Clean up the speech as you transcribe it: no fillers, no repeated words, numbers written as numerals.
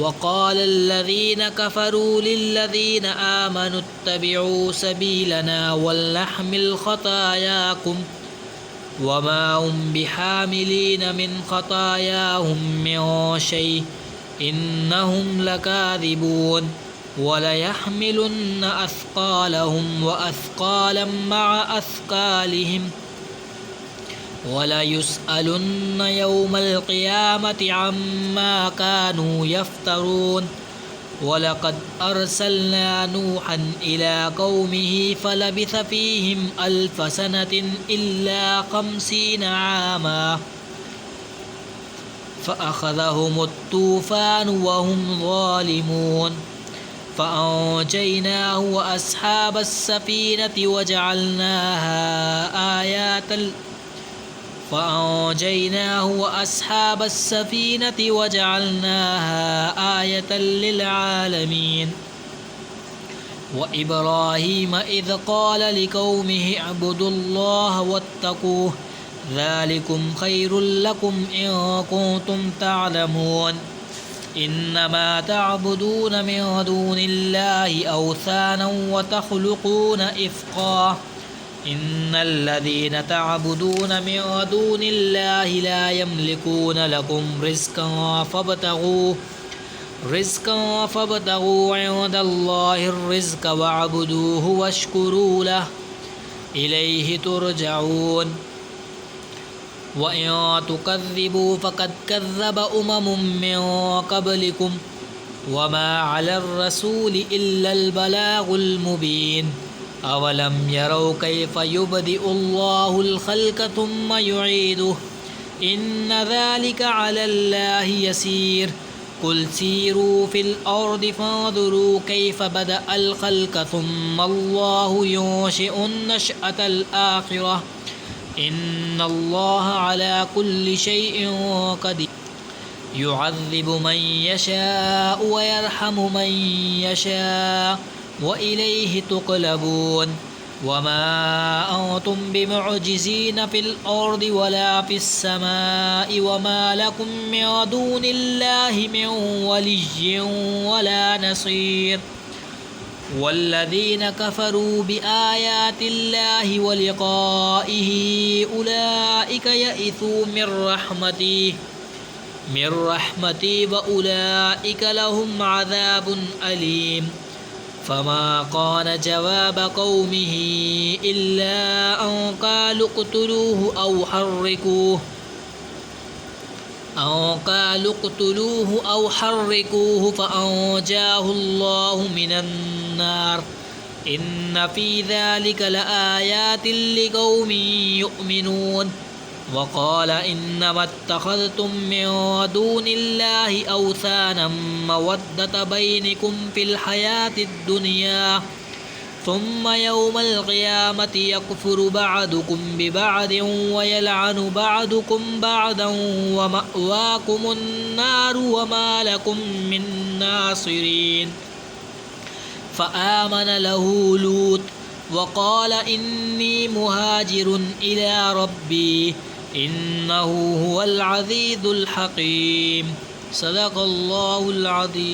وقال الذين كفروا للذين آمنوا اتبعوا سبيلنا ولنحمل خطاياكم وما هم بحاملين من خطاياهم من شيء إنهم لكاذبون. وليحملن أثقالهم وأثقالا مع أثقالهم وليسألن يوم القيامة عما كانوا يفترون. ولقد أرسلنا نوحا إلى قومه فلبث فيهم 1000 سنة إلا 50 عاما فأخذهم الطوفان وهم ظالمون. فأنجيناه وأصحاب السفينة وجعلناها آية للعالمين. وإبراهيم إذ قال لقومه اعبدوا الله واتقوه ذلكم خير لكم إن كنتم تعلمون. إنما تعبدون من دون الله أوثانا وتخلقون إفقا إن الذين تعبدون من دون الله لا يملكون لكم رزقا فابتغوا عند الله الرزق واعبدوه واشكروا له إليه ترجعون. وإن تكذبوا فقد كذب من قبلكم وما على الرسول إلا البلاغ المبين. أولم يروا كيف يبدئ الله الخلق ثم يعيده إن ذلك على الله يسير. قل سيروا في الأرض فانظروا كيف بدأ الخلق ثم الله ينشئ النشأة الآخرة إن الله على كل شيء قدير يعذب من يشاء ويرحم من يشاء وإليه تقلبون وما أنتم بمعجزين في الأرض ولا في السماء وما لكم من دون الله من ولي ولا نصير والذين كفروا بآيات الله ولقائه أولئك يئسوا من رحمتي وأولئك لهم عذاب أليم فما كان جواب قومه إلا أن قالوا اقتلوه أو حرقوه فأنجاه الله من النار إن في ذلك لآيات لقوم يؤمنون وقال إنما اتخذتم من دون الله أوثانا مودة بينكم في الحياة الدنيا ثم يوم القيامة يكفر بعضكم ببعض ويلعن بعضكم بعضا ومأواكم النار وما لكم من ناصرين فآمن له لوط وقال إني مهاجر إلى ربي إنه هو العزيز الحكيم صدق الله العظيم.